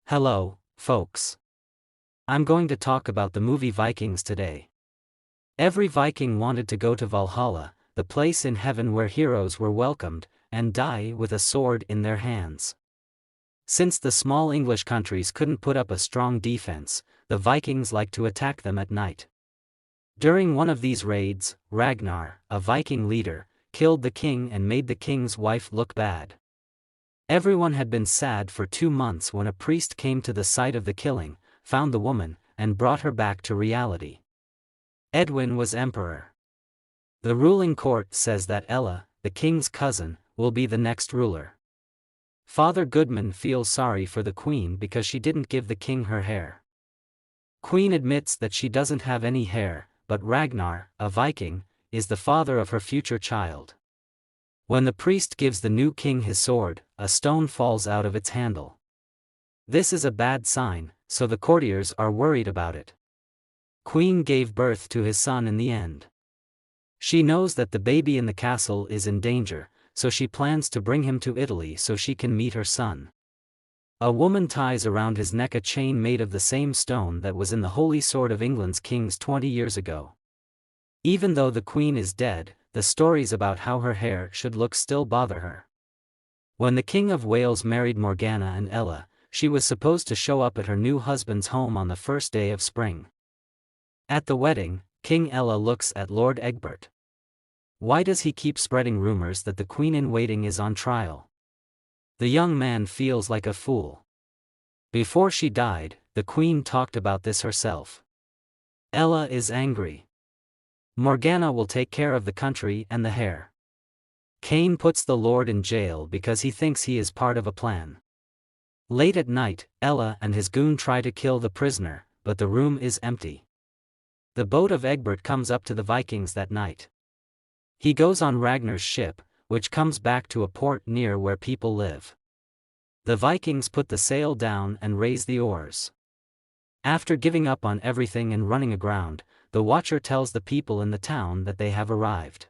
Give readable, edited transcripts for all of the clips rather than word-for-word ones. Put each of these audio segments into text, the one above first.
Hello, folks. I'm going to talk about the movie Vikings today. Every Viking wanted to go to Valhalla, the place in heaven where heroes were welcomed, and die with a sword in their hands. Since the small English countries couldn't put up a strong defense, the Vikings liked to attack them at night. During one of these raids, Ragnar, a Viking leader, killed the king and made the king's wife look bad. Everyone had been sad for 2 months when a priest came to the site of the killing, found the woman, and brought her back to reality. Edwin was emperor. The ruling court says that Aella, the king's cousin, will be the next ruler. Father Goodman feels sorry for the queen because she didn't give the king her hair. Queen admits that she doesn't have any hair, but Ragnar, a Viking, is the father of her future child. When the priest gives the new king his sword, a stone falls out of its handle. This is a bad sign, so the courtiers are worried about it. Queen gave birth to his son in the end. She knows that the baby in the castle is in danger, so she plans to bring him to Italy so she can meet her son. A woman ties around his neck a chain made of the same stone that was in the Holy Sword of England's kings 20 years ago. Even though the queen is dead, the stories about how her hair should look still bother her. When the King of Wales married Morgana and Aella, she was supposed to show up at her new husband's home on the first day of spring. At the wedding, King Aella looks at Lord Egbert. Why does he keep spreading rumors that the queen-in-waiting is on trial? The young man feels like a fool. Before she died, the queen talked about this herself. Aella is angry. Morgana will take care of the country and the hair. Cain puts the lord in jail because he thinks he is part of a plan. Late at night, Aella and his goon try to kill the prisoner, but the room is empty. The boat of Egbert comes up to the Vikings that night. He goes on Ragnar's ship, which comes back to a port near where people live. The Vikings put the sail down and raise the oars. After giving up on everything and running aground, the watcher tells the people in the town that they have arrived.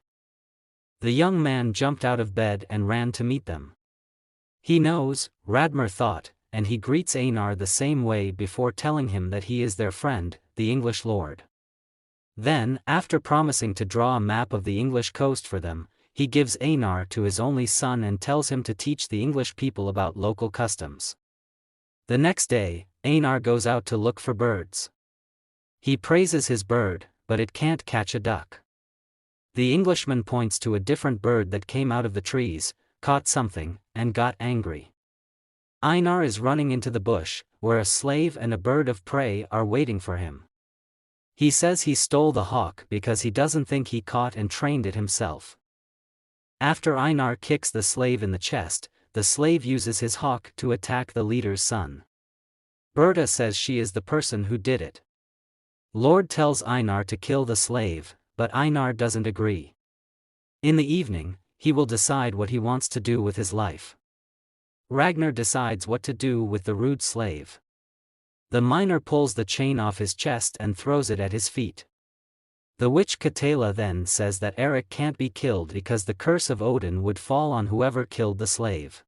The young man jumped out of bed and ran to meet them. He knows, Radmer thought, and he greets Einar the same way before telling him that he is their friend, the English lord. Then, after promising to draw a map of the English coast for them, he gives Einar to his only son and tells him to teach the English people about local customs. The next day, Einar goes out to look for birds. He praises his bird, but it can't catch a duck. The Englishman points to a different bird that came out of the trees, caught something, and got angry. Einar is running into the bush, where a slave and a bird of prey are waiting for him. He says he stole the hawk because he doesn't think he caught and trained it himself. After Einar kicks the slave in the chest, the slave uses his hawk to attack the leader's son. Berta says she is the person who did it. Lord tells Einar to kill the slave, but Einar doesn't agree. In the evening, he will decide what he wants to do with his life. Ragnar decides what to do with the rude slave. The miner pulls the chain off his chest and throws it at his feet. The witch Aella then says that Eric can't be killed because the curse of Odin would fall on whoever killed the slave.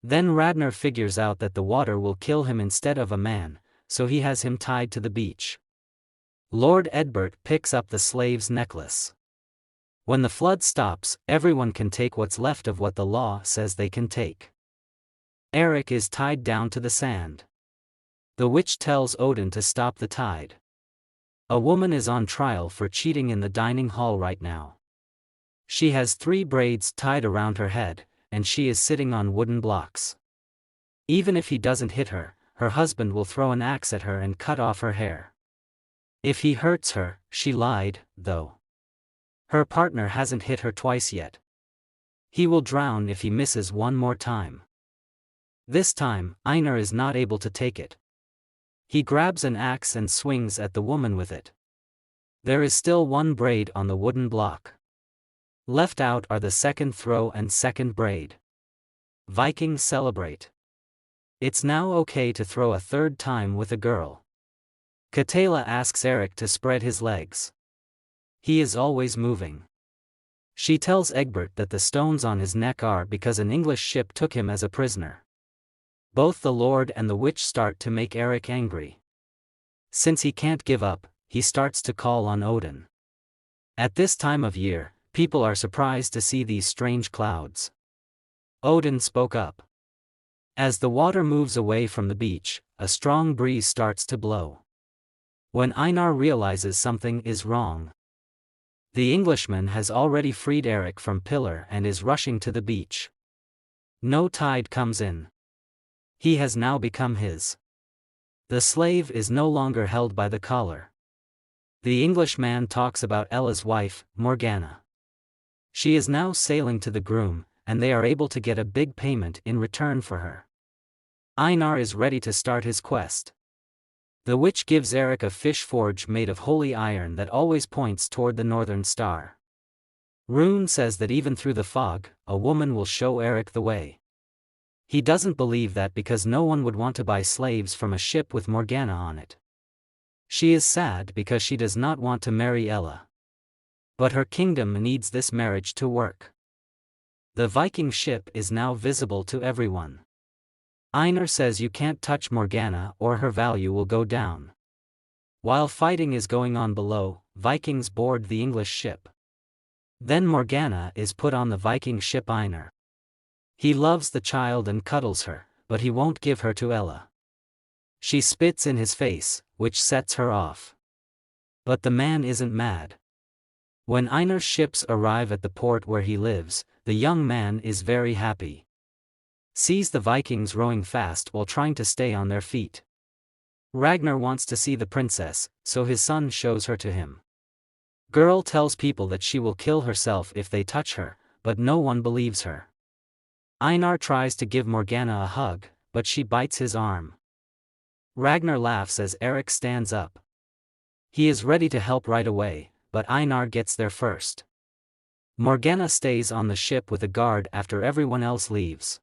Then Ragnar figures out that the water will kill him instead of a man, so he has him tied to the beach. Lord Egbert picks up the slave's necklace. When the flood stops, everyone can take what's left of what the law says they can take. Eric is tied down to the sand. The witch tells Odin to stop the tide. A woman is on trial for cheating in the dining hall right now. She has 3 braids tied around her head, and she is sitting on wooden blocks. Even if he doesn't hit her, her husband will throw an axe at her and cut off her hair. If he hurts her, she lied, though. Her partner hasn't hit her twice yet. He will drown if he misses one more time. This time, Einar is not able to take it. He grabs an axe and swings at the woman with it. There is still 1 braid on the wooden block. Left out are the second throw and second braid. Vikings celebrate. It's now okay to throw a 3rd time with a girl. Aella asks Eric to spread his legs. He is always moving. She tells Egbert that the stones on his neck are because an English ship took him as a prisoner. Both the Lord and the witch start to make Erik angry. Since he can't give up, he starts to call on Odin. At this time of year, people are surprised to see these strange clouds. Odin spoke up. As the water moves away from the beach, a strong breeze starts to blow. When Einar realizes something is wrong, the Englishman has already freed Erik from Pillar and is rushing to the beach. No tide comes in. He has now become his. The slave is no longer held by the collar. The Englishman talks about Ella's wife, Morgana. She is now sailing to the groom, and they are able to get a big payment in return for her. Einar is ready to start his quest. The witch gives Erik a fish forge made of holy iron that always points toward the northern star. Rune says that even through the fog, a woman will show Erik the way. He doesn't believe that because no one would want to buy slaves from a ship with Morgana on it. She is sad because she does not want to marry Ella. But her kingdom needs this marriage to work. The Viking ship is now visible to everyone. Einar says you can't touch Morgana or her value will go down. While fighting is going on below, Vikings board the English ship. Then Morgana is put on the Viking ship Einar. He loves the child and cuddles her, but he won't give her to Ella. She spits in his face, which sets her off. But the man isn't mad. When Einar's ships arrive at the port where he lives, the young man is very happy. Sees the Vikings rowing fast while trying to stay on their feet. Ragnar wants to see the princess, so his son shows her to him. Girl tells people that she will kill herself if they touch her, but no one believes her. Einar tries to give Morgana a hug, but she bites his arm. Ragnar laughs as Erik stands up. He is ready to help right away, but Einar gets there first. Morgana stays on the ship with a guard after everyone else leaves.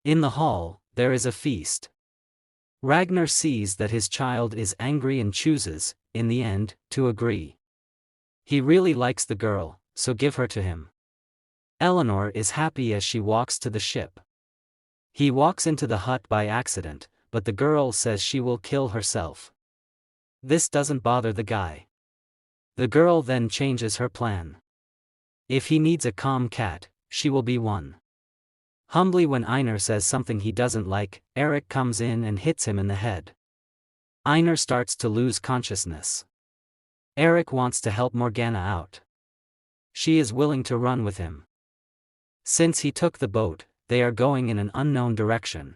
In the hall, there is a feast. Ragnar sees that his child is angry and chooses, in the end, to agree. He really likes the girl, so give her to him. Eleanor is happy as she walks to the ship. He walks into the hut by accident, but the girl says she will kill herself. This doesn't bother the guy. The girl then changes her plan. If he needs a calm cat, she will be one. Humbly when Einar says something he doesn't like, Erik comes in and hits him in the head. Einar starts to lose consciousness. Erik wants to help Morgana out. She is willing to run with him. Since he took the boat, they are going in an unknown direction.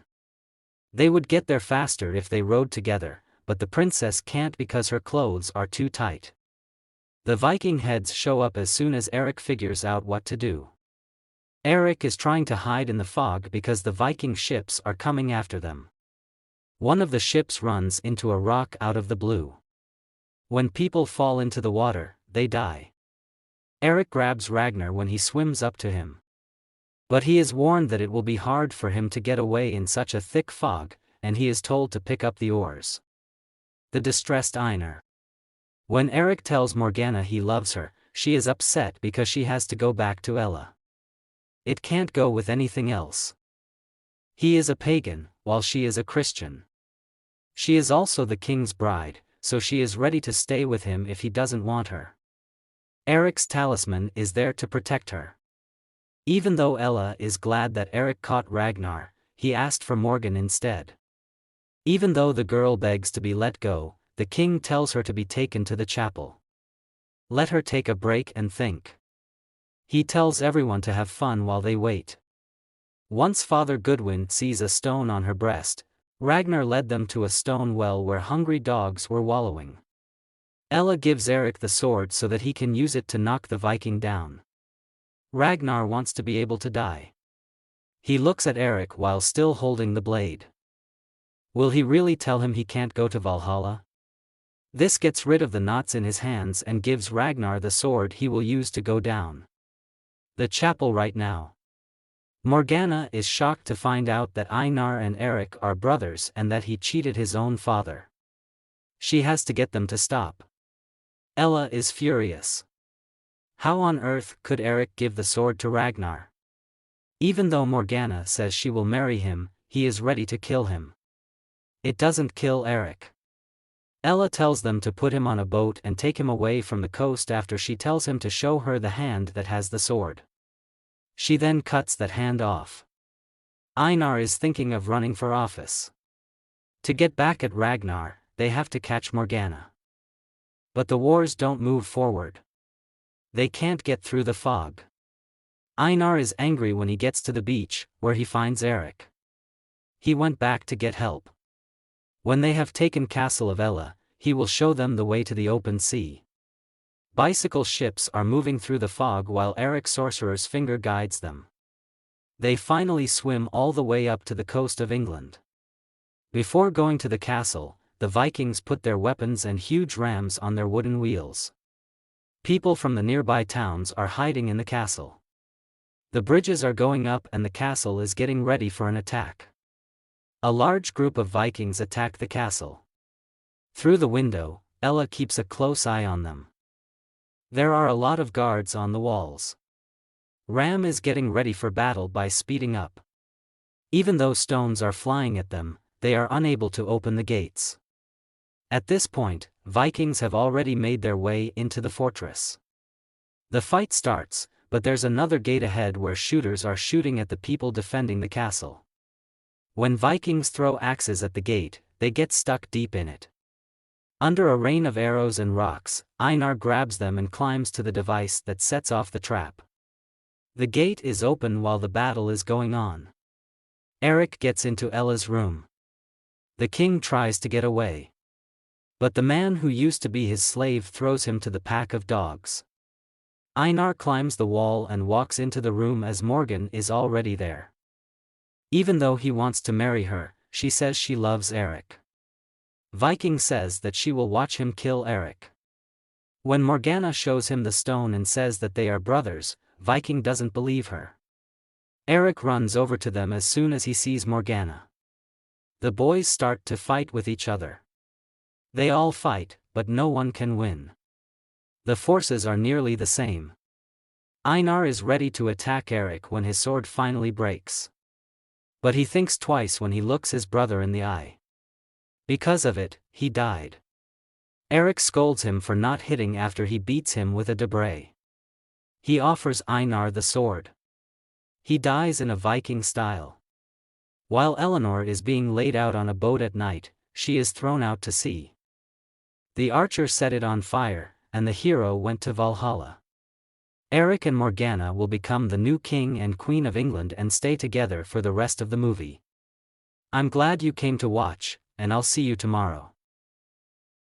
They would get there faster if they rowed together, but the princess can't because her clothes are too tight. The Viking heads show up as soon as Erik figures out what to do. Erik is trying to hide in the fog because the Viking ships are coming after them. One of the ships runs into a rock out of the blue. When people fall into the water, they die. Erik grabs Ragnar when he swims up to him. But he is warned that it will be hard for him to get away in such a thick fog, and he is told to pick up the oars. The distressed Einar. When Erik tells Morgana he loves her, she is upset because she has to go back to Ella. It can't go with anything else. He is a pagan, while she is a Christian. She is also the king's bride, so she is ready to stay with him if he doesn't want her. Erik's talisman is there to protect her. Even though Ella is glad that Erik caught Ragnar, he asked for Morgan instead. Even though the girl begs to be let go, the king tells her to be taken to the chapel. Let her take a break and think. He tells everyone to have fun while they wait. Once Father Goodwin sees a stone on her breast, Ragnar led them to a stone well where hungry dogs were wallowing. Ella gives Erik the sword so that he can use it to knock the Viking down. Ragnar wants to be able to die. He looks at Erik while still holding the blade. Will he really tell him he can't go to Valhalla? This gets rid of the knots in his hands and gives Ragnar the sword he will use to go down. The chapel right now. Morgana is shocked to find out that Einar and Erik are brothers and that he cheated his own father. She has to get them to stop. Ella is furious. How on earth could Erik give the sword to Ragnar? Even though Morgana says she will marry him, he is ready to kill him. It doesn't kill Eric. Aella tells them to put him on a boat and take him away from the coast after she tells him to show her the hand that has the sword. She then cuts that hand off. Einar is thinking of running for office. To get back at Ragnar, they have to catch Morgana. But the wars don't move forward. They can't get through the fog. Einar is angry when he gets to the beach, where he finds Eric. He went back to get help. When they have taken Castle of Aella, he will show them the way to the open sea. Bicycle ships are moving through the fog while Eric's sorcerer's finger guides them. They finally swim all the way up to the coast of England. Before going to the castle, the Vikings put their weapons and huge rams on their wooden wheels. People from the nearby towns are hiding in the castle. The bridges are going up and the castle is getting ready for an attack. A large group of Vikings attack the castle. Through the window, Aella keeps a close eye on them. There are a lot of guards on the walls. Ram is getting ready for battle by speeding up. Even though stones are flying at them, they are unable to open the gates. At this point, Vikings have already made their way into the fortress. The fight starts, but there's another gate ahead where shooters are shooting at the people defending the castle. When Vikings throw axes at the gate, they get stuck deep in it. Under a rain of arrows and rocks, Einar grabs them and climbs to the device that sets off the trap. The gate is open while the battle is going on. Eric gets into Ella's room. The king tries to get away. But the man who used to be his slave throws him to the pack of dogs. Einar climbs the wall and walks into the room as Morgan is already there. Even though he wants to marry her, she says she loves Eric. Viking says that she will watch him kill Eric. When Morgana shows him the stone and says that they are brothers, Viking doesn't believe her. Eric runs over to them as soon as he sees Morgana. The boys start to fight with each other. They all fight, but no one can win. The forces are nearly the same. Einar is ready to attack Eric when his sword finally breaks. But he thinks twice when he looks his brother in the eye. Because of it, he died. Eric scolds him for not hitting after he beats him with a debray. He offers Einar the sword. He dies in a Viking style. While Eleanor is being laid out on a boat at night, she is thrown out to sea. The archer set it on fire, and the hero went to Valhalla. Eric and Morgana will become the new king and queen of England and stay together for the rest of the movie. I'm glad you came to watch, and I'll see you tomorrow.